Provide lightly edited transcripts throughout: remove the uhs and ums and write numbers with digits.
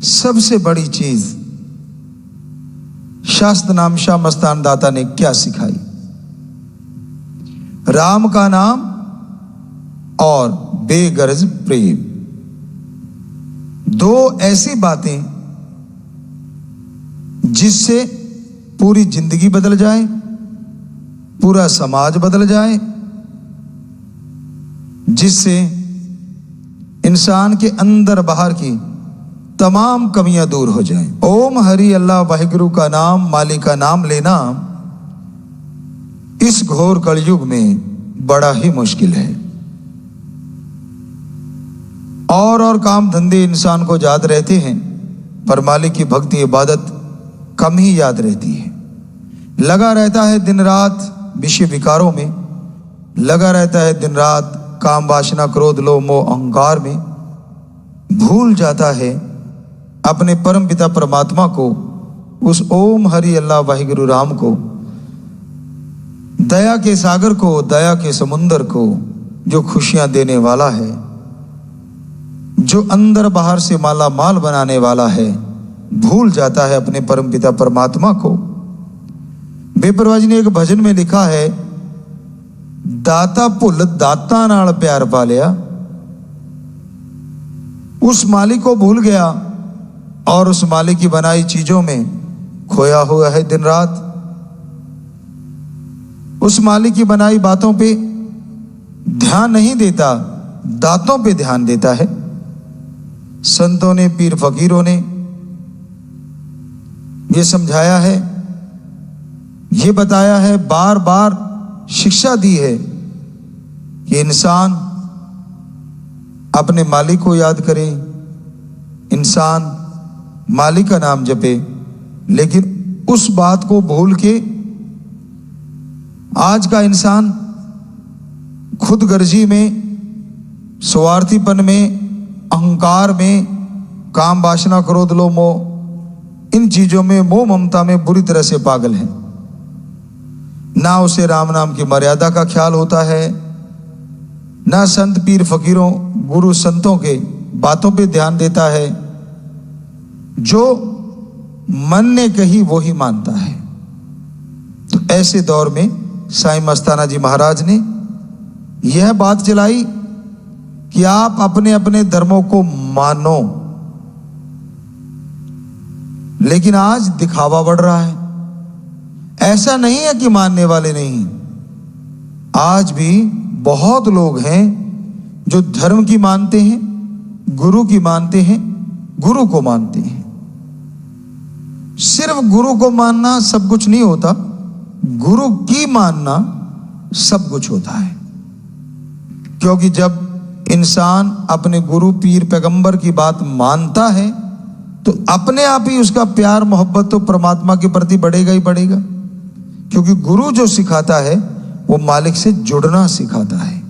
सबसे बड़ी चीज शास्त्र नाम शाह मस्तान दाता ने क्या सिखाई? राम का नाम और बेगरज प्रेम, दो ऐसी बातें जिससे पूरी जिंदगी बदल जाए, पूरा समाज बदल जाए, जिससे इंसान के अंदर बाहर की तमाम कमियां दूर हो जाएं। ओम हरि अल्लाह वाहिगुरु का नाम, मालिक का नाम लेना इस घोर कलयुग में बड़ा ही मुश्किल है। और काम धंधे इंसान को याद रहते हैं, पर मालिक की भक्ति इबादत कम ही याद रहती है। लगा रहता है दिन रात विषय विकारों में, लगा रहता है दिन रात काम वासना क्रोध लोभ मोह अहंकार में, भूल जाता है अपने परम पिता परमात्मा को, उस ओम हरि अल्लाह वाहिगुरु राम को, दया के सागर को, दया के समुंदर को, जो खुशियां देने वाला है, जो अंदर बाहर से माला माल बनाने वाला है। भूल जाता है अपने परम पिता परमात्मा को। बेपरवाह जी ने एक भजन में लिखा है, दाता भुल दाता नाल प्यार पा लिया। उस मालिक को भूल गया और उस मालिक की बनाई चीजों में खोया हुआ है दिन रात। उस मालिक की बनाई बातों पे ध्यान नहीं देता, दातों पे ध्यान देता है। संतों ने, पीर फकीरों ने ये समझाया है, ये बताया है, बार बार शिक्षा दी है कि इंसान अपने मालिक को याद करे, इंसान मालिक का नाम जपे, लेकिन उस बात को भूल के आज का इंसान खुदगर्जी में, स्वार्थीपन में, अहंकार में, काम वासना क्रोध लोभ मोह, इन चीजों में, मोह ममता में बुरी तरह से पागल है। ना उसे राम नाम की मर्यादा का ख्याल होता है, ना संत पीर फकीरों गुरु संतों के बातों पे ध्यान देता है। जो मन ने कही वो ही मानता है। तो ऐसे दौर में साईं मस्ताना जी महाराज ने यह बात चलाई कि आप अपने अपने धर्मों को मानो, लेकिन आज दिखावा बढ़ रहा है। ऐसा नहीं है कि मानने वाले नहीं, आज भी बहुत लोग हैं जो धर्म की मानते हैं, गुरु की मानते हैं, गुरु को मानते हैं। सिर्फ गुरु को मानना सब कुछ नहीं होता, गुरु की मानना सब कुछ होता है। क्योंकि जब इंसान अपने गुरु पीर पैगंबर की बात मानता है तो अपने आप ही उसका प्यार मोहब्बत तो परमात्मा के प्रति बढ़ेगा ही बढ़ेगा। क्योंकि गुरु जो सिखाता है वो मालिक से जुड़ना सिखाता है।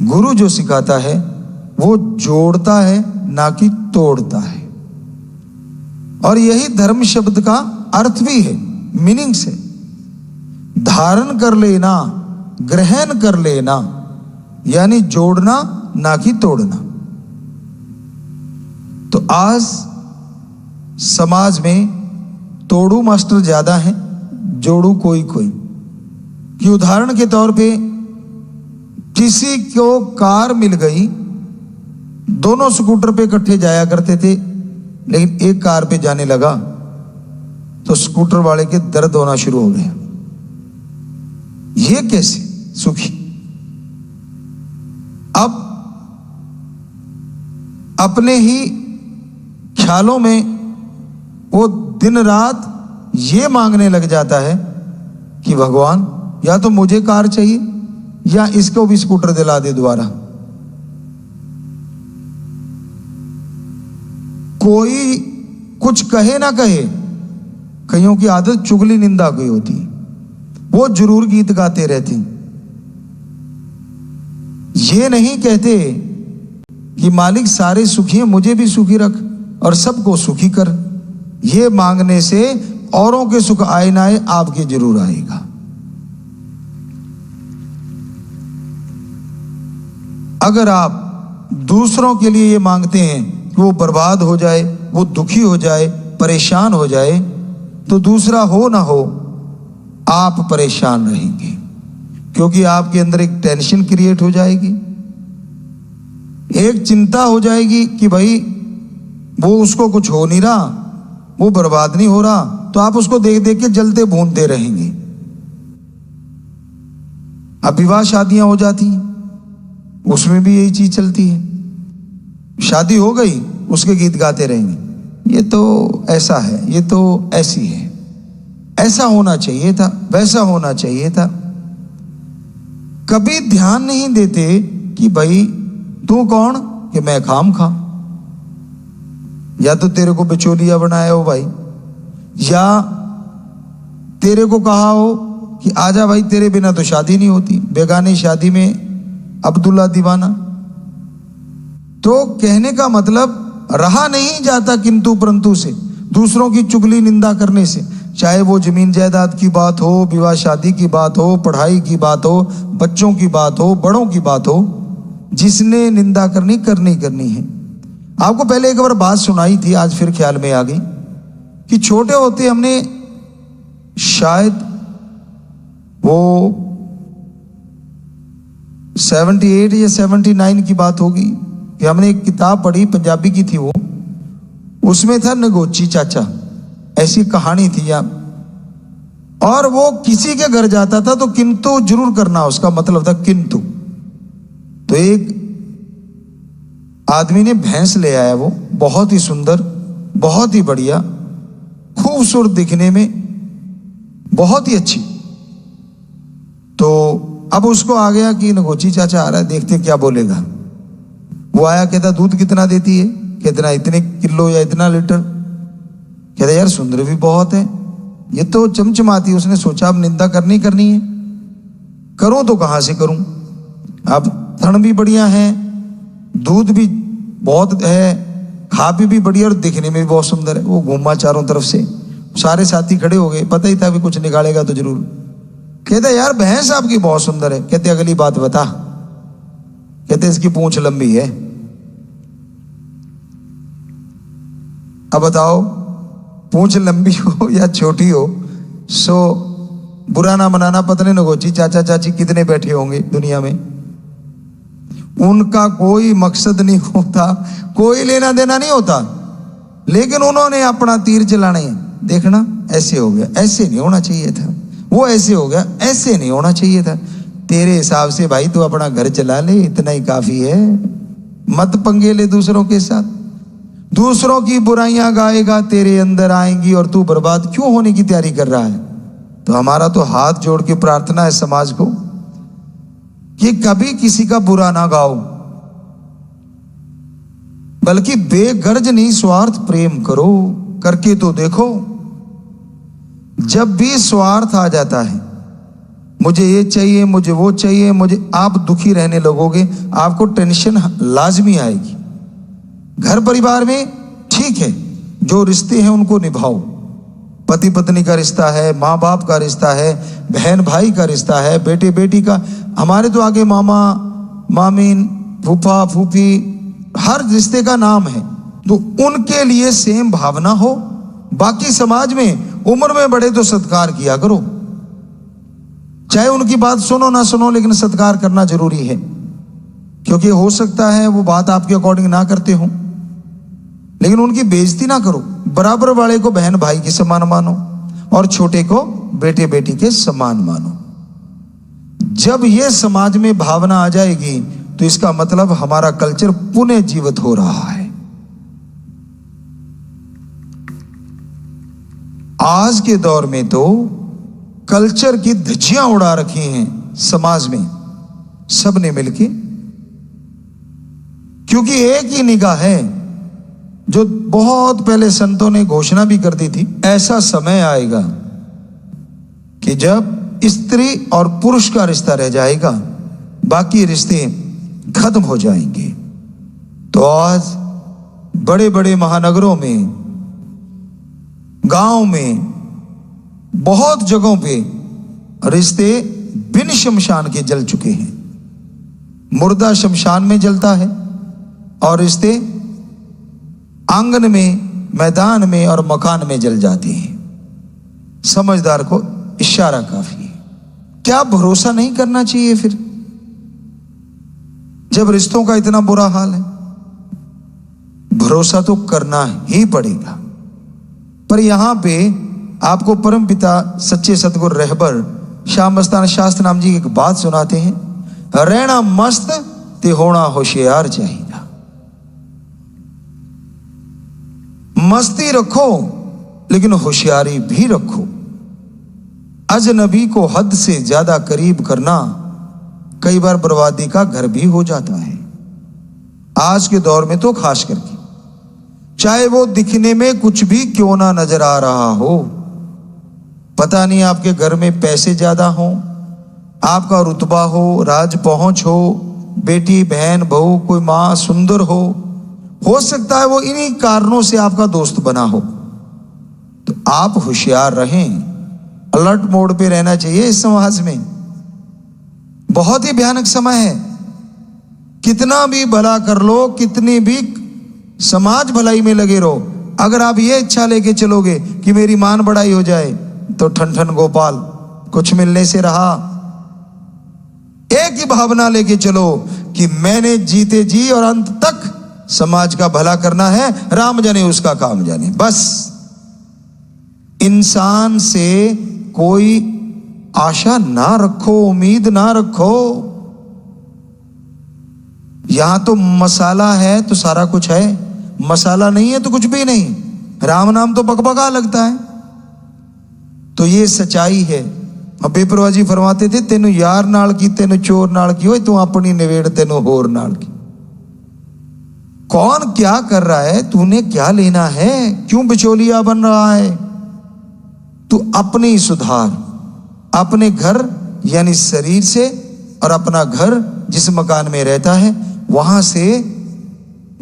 गुरु जो सिखाता है वो जोड़ता है, ना कि तोड़ता है। और यही धर्म शब्द का अर्थ भी है, मीनिंग से धारण कर लेना, ग्रहण कर लेना, यानी जोड़ना ना कि तोड़ना। तो आज समाज में तोड़ू मास्टर ज्यादा हैं, जोड़ू कोई कोई। कि उदाहरण के तौर पे किसी को कार मिल गई, दोनों स्कूटर पे इकट्ठे जाया करते थे, लेकिन एक कार पे जाने लगा तो स्कूटर वाले के दर्द होना शुरू हो गया। ये कैसे सुखी? अब अपने ही ख्यालों में वो दिन रात ये मांगने लग जाता है कि भगवान या तो मुझे कार चाहिए या इसको भी स्कूटर दिला दे दोबारा। कोई कुछ कहे ना कहे, कईयों की आदत चुगली निंदा की होती, वो जरूर गीत गाते रहते। ये नहीं कहते कि मालिक सारे सुखी हैं, मुझे भी सुखी रख और सबको सुखी कर। ये मांगने से औरों के सुख आए ना आए, आपके जरूर आएगा। अगर आप दूसरों के लिए ये मांगते हैं कि वो बर्बाद हो जाए, वो दुखी हो जाए, परेशान हो जाए, तो दूसरा हो ना हो आप परेशान रहेंगे, क्योंकि आपके अंदर एक टेंशन क्रिएट हो जाएगी, एक चिंता हो जाएगी कि भाई वो उसको कुछ हो नहीं रहा, वो बर्बाद नहीं हो रहा, तो आप उसको देख देख के जलते भूनते रहेंगे। अब विवाह शादियां हो जाती हैं, उसमें भी यही चीज चलती है, शादी हो गई उसके गीत गाते रहेंगे, ये तो ऐसा है, ये तो ऐसी है, ऐसा होना चाहिए था, वैसा होना चाहिए था। कभी ध्यान नहीं देते कि भाई तू कौन कि मैं खाम खा, या तो तेरे को बिचौलिया बनाया हो भाई, या तेरे को कहा हो कि आजा भाई तेरे बिना तो शादी नहीं होती, बेगानी शादी में अब्दुल्ला दीवाना। तो कहने का मतलब रहा नहीं जाता किंतु परंतु से, दूसरों की चुगली निंदा करने से, चाहे वो जमीन जायदाद की बात हो, विवाह शादी की बात हो, पढ़ाई की बात हो, बच्चों की बात हो, बड़ों की बात हो, जिसने निंदा करनी करनी है। आपको पहले एक बार बात सुनाई थी, आज फिर ख्याल में आ गई कि छोटे होते हमने शायद वो 78 या 79 की बात होगी कि हमने एक किताब पढ़ी, पंजाबी की थी वो, उसमें था नगोची चाचा, ऐसी कहानी थी यार, और वो किसी के घर जाता था तो किंतु जरूर करना, उसका मतलब था किंतु। तो एक आदमी ने भैंस ले आया, वो बहुत ही सुंदर, बहुत ही बढ़िया, खूबसूरत दिखने में, बहुत ही अच्छी। तो अब उसको आ गया कि नगोची चाचा आ रहा है, देखते क्या बोलेगा। वो आया, कहता दूध कितना देती है, कितना, इतने किलो या इतना लीटर। कहता यार सुंदर भी बहुत है, ये तो चमचमाती। उसने सोचा अब निंदा करनी है, करूं तो कहां से करूं, अब थन भी बढ़िया है, दूध भी बहुत है, खा भी बढ़िया और दिखने में भी बहुत सुंदर है। वो घूमा चारों तरफ से, सारे साथी खड़े हो गए, पता ही था भी कुछ निकालेगा तो जरूर। कहते यार भैंस आपकी बहुत सुंदर है। कहते अगली बात बता। कहते इसकी पूंछ लंबी है। अब बताओ, पूंछ लंबी हो या छोटी हो, सो बुरा ना मनाना, पत्नी नगोची चाचा चाची कितने बैठे होंगे दुनिया में, उनका कोई मकसद नहीं होता, कोई लेना देना नहीं होता, लेकिन उन्होंने अपना तीर चलाना है। देखना ऐसे हो गया, ऐसे नहीं होना चाहिए था, वो ऐसे हो गया, ऐसे नहीं होना चाहिए था। तेरे हिसाब से भाई तू अपना घर चला ले, इतना ही काफी है, मत पंगे ले दूसरों के साथ। दूसरों की बुराइयां गाएगा, तेरे अंदर आएंगी और तू बर्बाद क्यों होने की तैयारी कर रहा है। तो हमारा तो हाथ जोड़ के प्रार्थना है समाज को कि कभी किसी का बुरा ना गाओ, बल्कि बेगर्ज निस्वार्थ प्रेम करो, करके तो देखो। जब भी स्वार्थ आ जाता है, मुझे ये चाहिए, मुझे वो चाहिए, मुझे, आप दुखी रहने लगोगे, आपको टेंशन लाजमी आएगी। घर परिवार में ठीक है, जो रिश्ते हैं उनको निभाओ, पति पत्नी का रिश्ता है, माँ बाप का रिश्ता है, बहन भाई का रिश्ता है, बेटे बेटी का, हमारे तो आगे मामा मामीन फूफा फूफी हर रिश्ते का नाम है, तो उनके लिए सेम भावना हो। बाकी समाज में उम्र में बड़े तो सत्कार किया करो, चाहे उनकी बात सुनो ना सुनो, लेकिन सत्कार करना जरूरी है, क्योंकि हो सकता है वो बात आपके अकॉर्डिंग ना करते हो, लेकिन उनकी बेइज्जती ना करो। बराबर वाले को बहन भाई के समान मानो और छोटे को बेटे बेटी के समान मानो। जब ये समाज में भावना आ जाएगी तो इसका मतलब हमारा कल्चर पुनः जीवित हो रहा है। आज के दौर में तो कल्चर की धज्जियां उड़ा रखी हैं समाज में सबने मिलके, क्योंकि एक ही निगाह है, जो बहुत पहले संतों ने घोषणा भी कर दी थी, ऐसा समय आएगा कि जब स्त्री और पुरुष का रिश्ता रह जाएगा, बाकी रिश्ते खत्म हो जाएंगे। तो आज बड़े बड़े महानगरों में, गांव में, बहुत जगहों पे रिश्ते बिन शमशान के जल चुके हैं। मुर्दा शमशान में जलता है और रिश्ते आंगन में मैदान में और मकान में जल जाती हैं। समझदार को इशारा काफी है। क्या भरोसा नहीं करना चाहिए फिर, जब रिश्तों का इतना बुरा हाल है? भरोसा तो करना ही पड़ेगा। पर यहां पे आपको परम पिता सच्चे सतगुरु रहबर श्याम मस्तान शास्त्र नाम जी एक बात सुनाते हैं, रहना मस्त ते होना होशियार चाहिए। मस्ती रखो लेकिन होशियारी भी रखो। अजनबी को हद से ज्यादा करीब करना कई बार बर्बादी का घर भी हो जाता है। आज के दौर में तो खास करके, चाहे वो दिखने में कुछ भी क्यों ना नजर आ रहा हो, पता नहीं आपके घर में पैसे ज्यादा हो, आपका रुतबा हो, राज पहुंच हो, बेटी बहन बहू कोई मां सुंदर हो सकता है वो इन्हीं कारणों से आपका दोस्त बना हो। तो आप होशियार रहें, अलर्ट मोड पे रहना चाहिए। इस समाज में बहुत ही भयानक समय है। कितना भी भला कर लो, कितनी भी समाज भलाई में लगे रहो, अगर आप ये इच्छा लेके चलोगे कि मेरी मान बढ़ाई हो जाए, तो ठन ठन गोपाल कुछ मिलने से रहा। एक ही भावना लेके चलो कि मैंने जीते जी और अंत तक समाज का भला करना है, राम जाने उसका काम जाने। बस इंसान से कोई आशा ना रखो, उम्मीद ना रखो। यहां तो मसाला है तो सारा कुछ है, मसाला नहीं है तो कुछ भी नहीं। राम नाम तो बकबका लगता है। तो ये सच्चाई है। अब बेपरवाह जी फरमाते थे, तेनु यार नाल की तेनु चोर नाल की, तू अपनी निवेड़ तेनु होर नाल की। कौन क्या कर रहा है, तूने क्या लेना है, क्यों बिचौलिया बन रहा है? तू अपने ही सुधार, अपने घर यानी शरीर से, और अपना घर जिस मकान में रहता है वहां से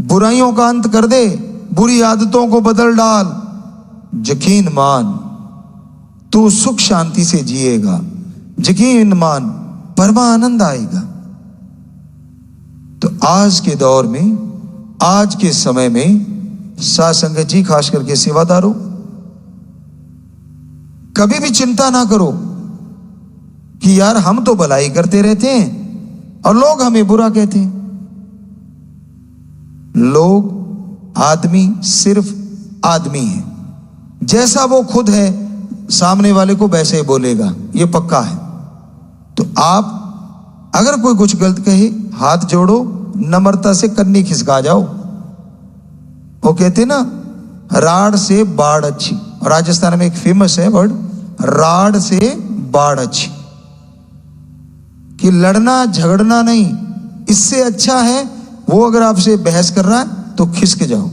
बुराइयों का अंत कर दे, बुरी आदतों को बदल डाल। यकीन मान तू सुख शांति से जिएगा, यकीन मान परमानंद आएगा। तो आज के दौर में, आज के समय में साध संगत जी, खास करके सेवादारों, कभी भी चिंता ना करो कि यार हम तो भलाई करते रहते हैं और लोग हमें बुरा कहते हैं। लोग, आदमी सिर्फ आदमी है, जैसा वो खुद है सामने वाले को वैसे ही बोलेगा, ये पक्का है। तो आप अगर कोई कुछ गलत कहे, हाथ जोड़ो, नम्रता से कन्नी खिसका जाओ। वो कहते ना, राड़ से बाढ़ अच्छी। और राजस्थान में एक फेमस है वर्ड, राड़ से बाढ़ अच्छी, कि लड़ना झगड़ना नहीं, इससे अच्छा है वो अगर आपसे बहस कर रहा है तो खिसक जाओ,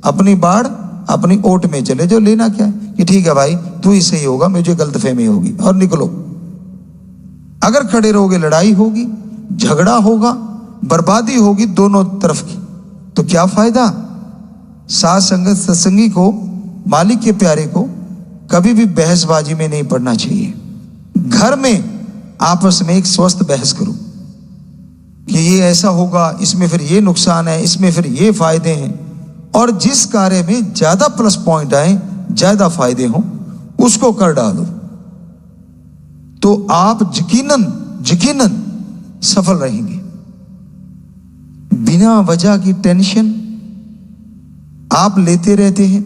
अपनी बाढ़ अपनी ओट में चले जाओ। लेना क्या है कि ठीक है भाई तू ही सही होगा, मुझे गलतफहमी होगी, और निकलो। अगर खड़े रहोगे लड़ाई होगी, झगड़ा होगा, बर्बादी होगी दोनों तरफ की। तो क्या फायदा? साथ संगत सत्संगी को, मालिक के प्यारे को कभी भी बहसबाजी में नहीं पड़ना चाहिए। घर में आपस में एक स्वस्थ बहस करो कि ये ऐसा होगा, इसमें फिर ये नुकसान है, इसमें फिर ये फायदे हैं, और जिस कार्य में ज्यादा प्लस पॉइंट आए, ज्यादा फायदे हों, उसको कर डालो। तो आप यकीनन सफल रहेंगे। बिना वजह की टेंशन आप लेते रहते हैं।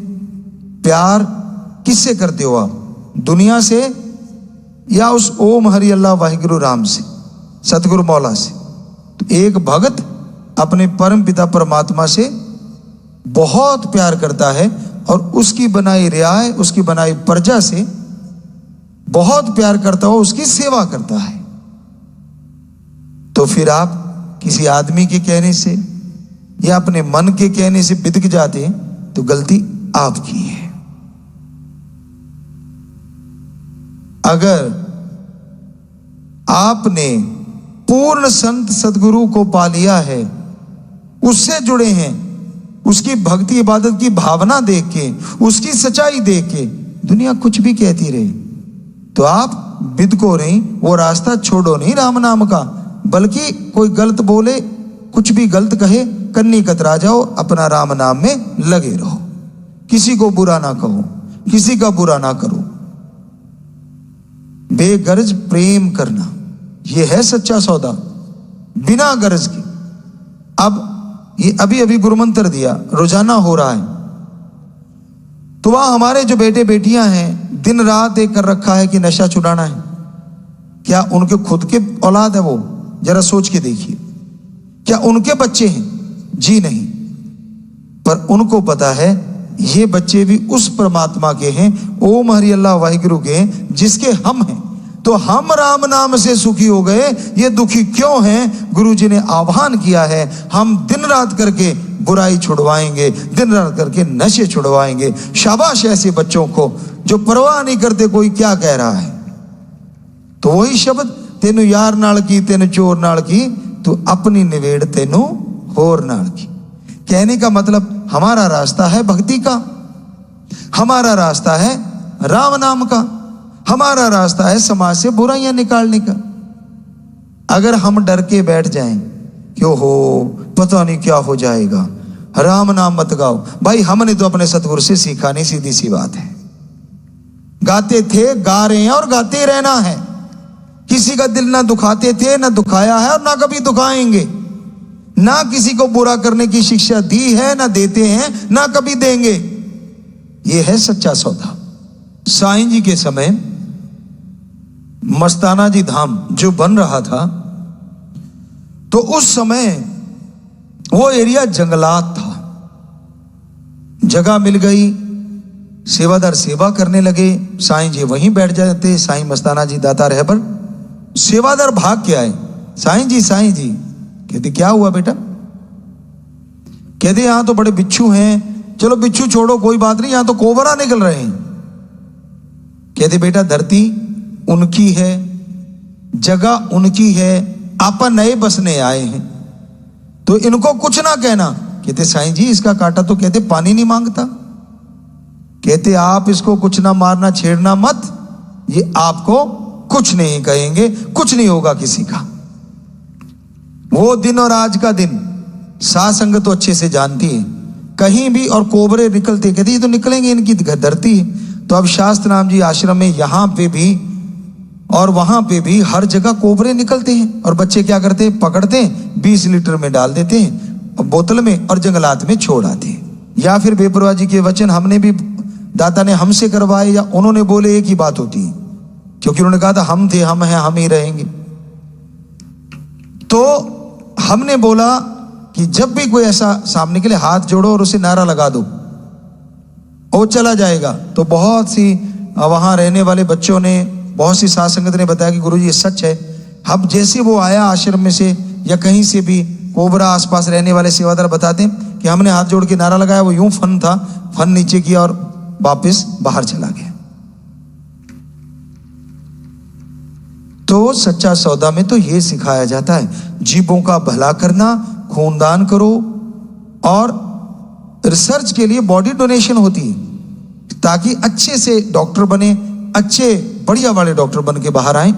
प्यार किससे करते हो आप? दुनिया से या उस ओम हरि अल्लाह वाहिगुरु राम से, सतगुरु मौला से? तो एक भक्त अपने परम पिता परमात्मा से बहुत प्यार करता है और उसकी बनाई रियाय, उसकी बनाई प्रजा से बहुत प्यार करता हो, उसकी सेवा करता है। तो फिर आप किसी आदमी के कहने से या अपने मन के कहने से बिदक जाते हैं तो गलती आपकी है। अगर आपने पूर्ण संत सदगुरु को पा लिया है, उससे जुड़े हैं, उसकी भक्ति इबादत की भावना देख के, उसकी सच्चाई देख के दुनिया कुछ भी कहती रहे, तो आप बिदको नहीं, वो रास्ता छोड़ो नहीं राम नाम का, बल्कि कोई गलत बोले, कुछ भी गलत कहे, कन्नी कतरा जाओ, अपना राम नाम में लगे रहो। किसी को बुरा ना कहो, किसी का बुरा ना करो, बेगर्ज प्रेम करना, यह है सच्चा सौदा, बिना गर्ज के। अब ये अभी अभी गुरु मंत्र दिया, रोजाना हो रहा है, तो वहां हमारे जो बेटे बेटियां हैं दिन रात एक कर रखा है कि नशा छुड़ाना है। क्या उनके खुद के औलाद है वो? जरा सोच के देखिए, क्या उनके बच्चे हैं? जी नहीं, पर उनको पता है ये बच्चे भी उस परमात्मा के हैं, ओम हरि अल्लाह वाहिगुरु के, जिसके हम हैं। तो हम राम नाम से सुखी हो गए, ये दुखी क्यों हैं? गुरु जी ने आह्वान किया है, हम दिन रात करके बुराई छुड़वाएंगे, दिन रात करके नशे छुड़वाएंगे। शाबाश ऐसे बच्चों को जो परवाह नहीं करते कोई क्या कह रहा है। तो वही शब्द, तेनु यार नाल की, तेनु चोर नाल की, तू अपनी निवेड़ तेनु होर नाल की। कहने का मतलब हमारा रास्ता है भक्ति का, हमारा रास्ता है राम नाम का, हमारा रास्ता है समाज से बुराइयां निकालने का। अगर हम डर के बैठ जाएं क्यों हो, पता नहीं क्या हो जाएगा, राम नाम मत गाओ। भाई हमने तो अपने सतगुरु से सीखा नहीं, सीधी सी बात है। गाते थे, गा रहे हैं और गाते रहना है। किसी का दिल ना दुखाते थे, ना दुखाया है और ना कभी दुखाएंगे। ना किसी को बुरा करने की शिक्षा दी है, ना देते हैं, ना कभी देंगे। यह है सच्चा सौदा। साईं जी के समय मस्ताना जी धाम जो बन रहा था, तो उस समय वो एरिया जंगलात था। जगह मिल गई, सेवादार सेवा करने लगे, साईं जी वहीं बैठ जाते। साईं मस्ताना जी दाता रहबर, सेवादार भाग के आए, साईं जी साईं जी। कहते क्या हुआ बेटा? कहते यहां तो बड़े बिच्छू हैं। चलो बिच्छू छोड़ो, कोई बात नहीं, यहां तो कोबरा निकल रहे हैं। कहते बेटा धरती उनकी है, जगह उनकी है, आपा नए बसने आए हैं, तो इनको कुछ ना कहना। कहते साईं जी इसका कांटा तो कहते पानी नहीं मांगता। कहते आप इसको कुछ ना मारना, छेड़ना मत, ये आपको कुछ नहीं कहेंगे, कुछ नहीं होगा किसी का। वो दिन और आज का दिन साध संगत तो अच्छे से जानती है, कहीं भी और कोबरे निकलते, कहते ये तो निकलेंगे, इनकी धरती है। तो अब शास्त्र नाम जी आश्रम में यहां पे भी और वहां पे भी हर जगह कोबरे निकलते हैं। और बच्चे क्या करते हैं? पकड़ते हैं, 20 लीटर में डाल देते हैं बोतल में और जंगलात में छोड़ आते हैं। या फिर बेपरवाह जी के वचन हमने भी, दाता ने हमसे करवाए या उन्होंने बोले, एक ही बात होती है, क्योंकि उन्होंने कहा था हम थे, हम हैं, हम ही रहेंगे। तो हमने बोला कि जब भी कोई ऐसा सामने के लिए हाथ जोड़ो और उसे नारा लगा दो, वो चला जाएगा। तो बहुत सी वहां रहने वाले बच्चों ने, बहुत सी साध संगत ने बताया कि गुरुजी ये सच है। अब जैसे वो आया आश्रम में से या कहीं से भी, कोबरा आसपास रहने वाले सेवादार बताते हैं कि हमने हाथ जोड़ के नारा लगाया, वो यूं फन था, फन नीचे किया और वापस बाहर चला गया। तो सच्चा सौदा में तो ये सिखाया जाता है, जीवों का भला करना, खूनदान करो। और रिसर्च के लिए बॉडी डोनेशन होती है, ताकि अच्छे से डॉक्टर बने, अच्छे बढ़िया वाले डॉक्टर बन के बाहर आए।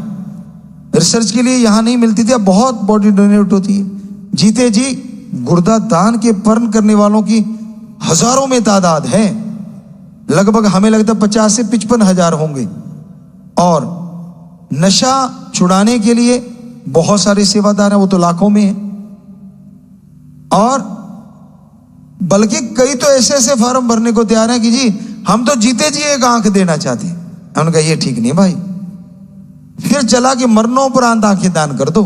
रिसर्च के लिए यहां नहीं मिलती थी, अब बहुत बॉडी डोनेट होती है। जीते जी गुर्दा दान के पर्न करने वालों की हजारों में तादाद है, लगभग हमें लगता है 50 से 55 हजार होंगे। और नशा छुड़ाने के लिए बहुत सारे सेवादार हैं, वो तो लाखों में हैं। और बल्कि कई तो ऐसे ऐसे फार्म भरने को तैयार हैं कि जी हम तो जीते जी एक आंख देना चाहते हैं। उन्होंने कहा ये ठीक नहीं भाई, फिर चला कि मरणोपरांत आंखें दान कर दो।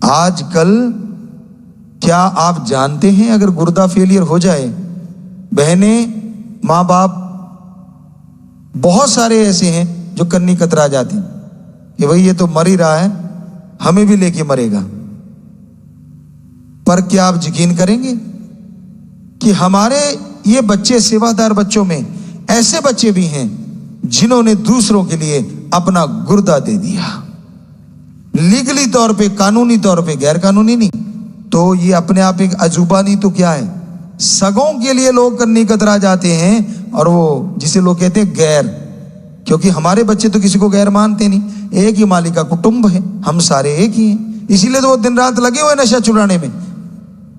आजकल क्या आप जानते हैं, अगर गुर्दा फेलियर हो जाए, बहनें, माँ बाप बहुत सारे ऐसे हैं जो कन्नी कतरा जाती कि भाई ये तो मर ही रहा है, हमें भी लेके मरेगा। पर क्या आप यकीन करेंगे कि हमारे ये बच्चे, सेवादार बच्चों में ऐसे बच्चे भी हैं जिन्होंने दूसरों के लिए अपना गुर्दा दे दिया, लीगली तौर पे, कानूनी तौर पे, गैर कानूनी नहीं। तो ये अपने आप एक अजूबा नहीं तो क्या है। सगों के लिए लोग कन्नी कतरा जाते हैं, और वो जिसे लोग कहते हैं गैर, क्योंकि हमारे बच्चे तो किसी को गैर मानते नहीं, एक ही मालिक का कुटुंब है, हम सारे एक ही हैं। इसीलिए तो वो दिन रात लगे हुए नशा छुड़ाने में।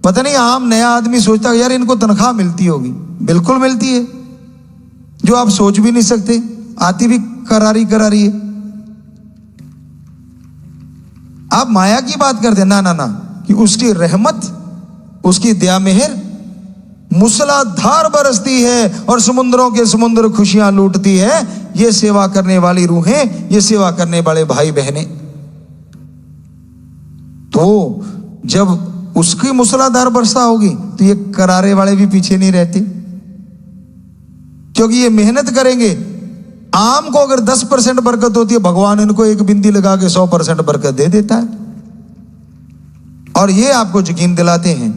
पता नहीं आम नया आदमी सोचता है यार इनको तनख्वाह मिलती होगी। बिल्कुल मिलती है, जो आप सोच भी नहीं सकते, आती भी करारी करारी है। आप माया की बात करते हैं, ना ना ना, कि उसकी रहमत, उसकी दया मेहर मूसलाधार बरसती है और समुद्रों के समुद्र खुशियां लूटती है। ये सेवा करने वाली रूहें, ये सेवा करने वाले भाई बहनें, तो जब उसकी मूसलाधार वर्षा होगी तो ये करारे वाले भी पीछे नहीं रहते, क्योंकि ये मेहनत करेंगे। आम को अगर 10% बरकत होती है, भगवान इनको एक बिंदी लगा के 100% बरकत दे देता है। और ये आपको यकीन दिलाते हैं,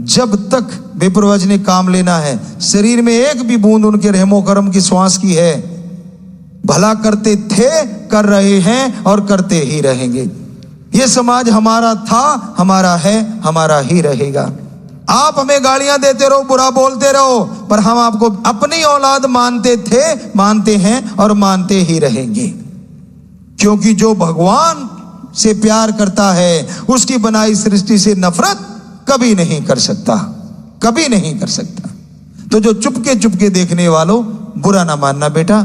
जब तक बेपरवाह ने काम लेना है, शरीर में एक भी बूंद उनके रहमो करम की श्वास की है, भला करते थे, कर रहे हैं और करते ही रहेंगे। ये समाज हमारा था, हमारा है, हमारा ही रहेगा। आप हमें गालियां देते रहो, बुरा बोलते रहो, पर हम आपको अपनी औलाद मानते थे, मानते हैं और मानते ही रहेंगे। क्योंकि जो भगवान से प्यार करता है, उसकी बनाई सृष्टि से नफरत कभी नहीं कर सकता, कभी नहीं कर सकता। तो जो चुपके चुपके देखने वालों, बुरा ना मानना बेटा।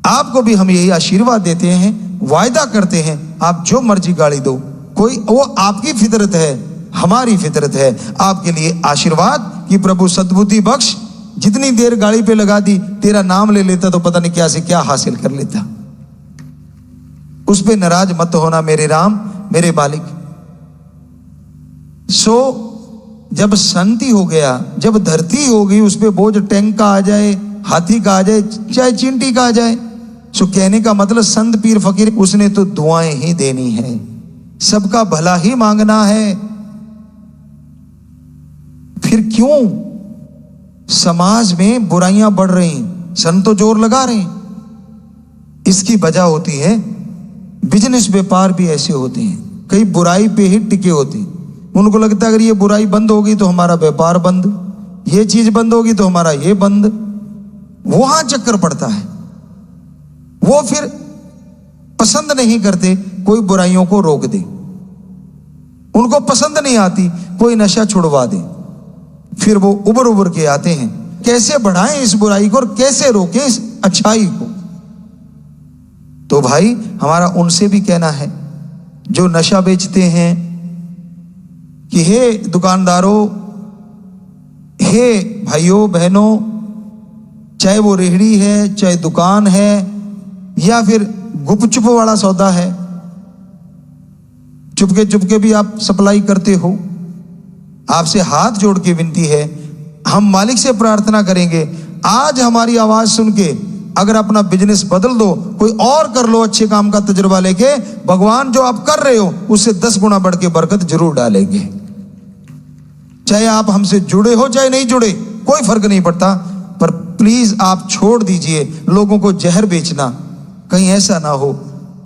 आपको भी हम यही आशीर्वाद देते हैं, वायदा करते हैं, आप जो मर्जी गाली दो, कोई वो आपकी फितरत है, हमारी फितरत है। आपके लिए आशीर्वाद कि प्रभु सद्बुद्धि बख्श। जितनी देर गाड़ी पे लगा दी, तेरा नाम ले लेता तो पता नहीं क्या से क्या हासिल कर लेता। उस पे नाराज मत होना मेरे राम, मेरे मालिक। सो जब शांति हो गया, जब धरती हो गई, उस पे बोझ टैंक का आ जाए, हाथी का आ जाए, चाहे चींटी का आ जाए, सो कहने का मतलब संत पीर फकीर उसने तो दुआएं ही देनी है, सबका भला ही मांगना है। फिर क्यों समाज में बुराइयां बढ़ रही, संत तो जोर लगा रहे हैं? इसकी वजह होती है, बिजनेस व्यापार भी ऐसे होते हैं, कई बुराई पे ही टिके होते हैं। उनको लगता है अगर ये बुराई बंद होगी तो हमारा व्यापार बंद, ये चीज बंद होगी तो हमारा ये बंद। वहां चक्कर पड़ता है। वो फिर पसंद नहीं करते कोई बुराइयों को रोक दे, उनको पसंद नहीं आती कोई नशा छुड़वा दे। फिर वो उबर उबर के आते हैं, कैसे बढ़ाएं इस बुराई को और कैसे रोकें इस अच्छाई को। तो भाई हमारा उनसे भी कहना है जो नशा बेचते हैं कि हे दुकानदारों, हे भाइयों बहनों, चाहे वो रेहड़ी है, चाहे दुकान है, या फिर गुपचुप वाला सौदा है, चुपके चुपके भी आप सप्लाई करते हो, आपसे हाथ जोड़ के विनती है, हम मालिक से प्रार्थना करेंगे, आज हमारी आवाज सुन के अगर अपना बिजनेस बदल दो, कोई और कर लो अच्छे काम का तजुर्बा लेके, भगवान जो आप कर रहे हो उससे 10 गुना बढ़ के बरकत जरूर डालेंगे। चाहे आप हमसे जुड़े हो चाहे नहीं जुड़े, कोई फर्क नहीं पड़ता, पर प्लीज आप छोड़ दीजिए लोगों को जहर बेचना। कहीं ऐसा ना हो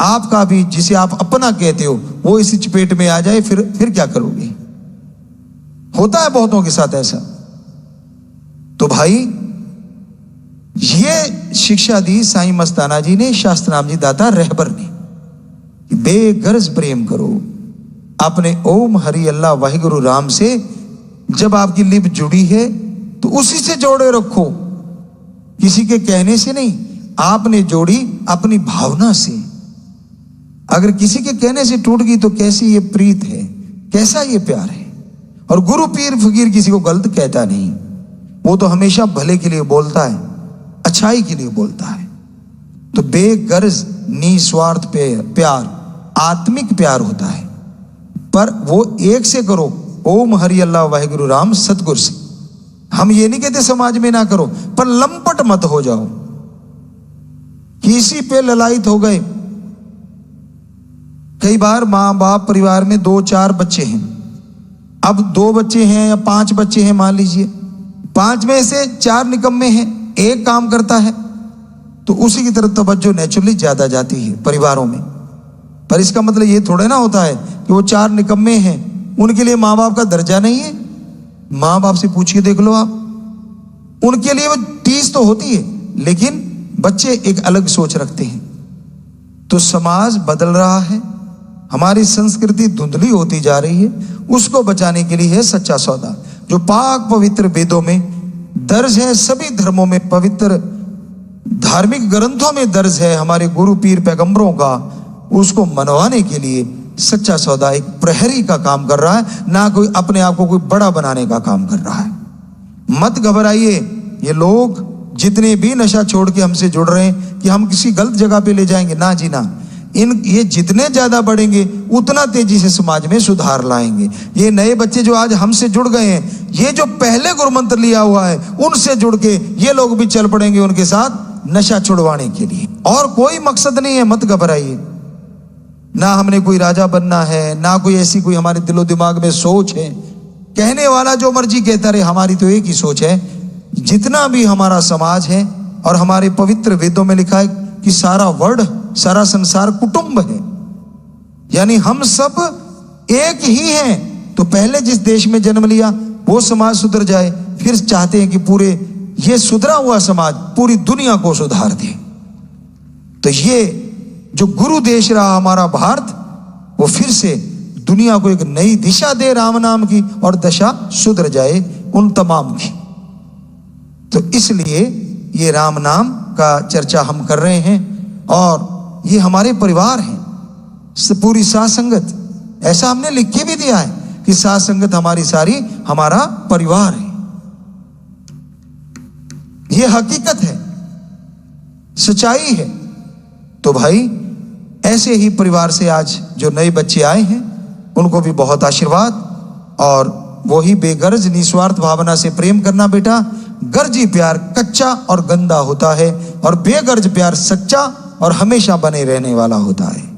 आपका भी जिसे आप अपना कहते हो वो इसी चपेट में आ जाए, फिर क्या करोगे? होता है बहुतों के साथ ऐसा। तो भाई ये शिक्षा दी साईं मस्ताना जी ने, शास्त्रनाम जी दाता रहबर ने, बेगर्ज प्रेम करो अपने ओम हरि अल्लाह वाहिगुरु राम से। जब आपकी लिप जुड़ी है तो उसी से जोड़े रखो, किसी के कहने से नहीं, आपने जोड़ी अपनी भावना से। अगर किसी के कहने से टूट गई तो कैसी ये प्रीत है, कैसा ये प्यार है। और गुरु पीर फकीर किसी को गलत कहता नहीं, वो तो हमेशा भले के लिए बोलता है, अच्छाई के लिए बोलता है। तो बेगर्ज निस्वार्थ प्यार आत्मिक प्यार होता है, पर वो एक से करो, ओम हरि अल्लाह वाहिगुरु राम सतगुरु से। हम ये नहीं कहते समाज में ना करो, पर लंपट मत हो जाओ, किसी पे ललायत हो गए। कई बार माँ बाप परिवार में 2-4 बच्चे हैं, अब 2 बच्चे हैं या 5 बच्चे हैं मान लीजिए, 5 में से 4 निकम्मे हैं, एक काम करता है, तो उसी की तरफ तवज्जो नेचुरली ज्यादा जाती है परिवारों में। पर इसका मतलब ये थोड़ा ना होता है कि वो 4 निकम्मे हैं, उनके लिए माँ बाप का दर्जा नहीं है। माँ बाप से पूछिए देख लो आप, उनके लिए वो टीस तो होती है, लेकिन बच्चे एक अलग सोच रखते हैं। तो समाज बदल रहा है, हमारी संस्कृति धुंधली होती जा रही है, उसको बचाने के लिए है सच्चा सौदा, जो पाक पवित्र वेदों में दर्ज है, सभी धर्मों में, पवित्र धार्मिक ग्रंथों में दर्ज है, हमारे गुरु पीर पैगंबरों का। उसको मनवाने के लिए सच्चा सौदा एक प्रहरी का काम कर रहा है, ना कोई अपने आप को कोई बड़ा बनाने का काम कर रहा है। मत घबराइए, ये लोग जितने भी नशा छोड़ के हमसे जुड़ रहे हैं कि हम किसी गलत जगह पे ले जाएंगे, ना जी ना। ये जितने ज्यादा बढ़ेंगे उतना तेजी से समाज में सुधार लाएंगे। ये नए बच्चे जो आज हमसे जुड़ गए हैं, ये जो पहले गुरु मंत्र लिया हुआ है उनसे जुड़ के ये लोग भी चल पड़ेंगे उनके साथ नशा छुड़वाने के लिए। और कोई मकसद नहीं है, मत घबराइए। ना हमने कोई राजा बनना है, ना कोई ऐसी कोई हमारे दिलो दिमाग में सोच है। कहने वाला जो मर्जी कहता रहे, हमारी तो एक ही सोच है, जितना भी हमारा समाज है और हमारे पवित्र वेदों में लिखा है कि सारा वर्ल्ड, सारा संसार कुटुंब है, यानी हम सब एक ही हैं। तो पहले जिस देश में जन्म लिया वो समाज सुधर जाए, फिर चाहते हैं कि पूरे ये सुधरा हुआ समाज पूरी दुनिया को सुधार दे। तो ये जो गुरु देश रहा हमारा भारत, वो फिर से दुनिया को एक नई दिशा दे राम नाम की, और दशा सुधर जाए उन तमाम की। तो इसलिए ये राम नाम का चर्चा हम कर रहे हैं, और ये हमारे परिवार हैं, पूरी साथ संगत। ऐसा हमने लिख के भी दिया है कि साथ संगत हमारी सारी हमारा परिवार है। ये हकीकत है, सच्चाई है। तो भाई ऐसे ही परिवार से आज जो नए बच्चे आए हैं उनको भी बहुत आशीर्वाद, और वही बेगर्ज निस्वार्थ भावना से प्रेम करना बेटा। गर्जी प्यार कच्चा और गंदा होता है, और बेगर्ज प्यार सच्चा और हमेशा बने रहने वाला होता है।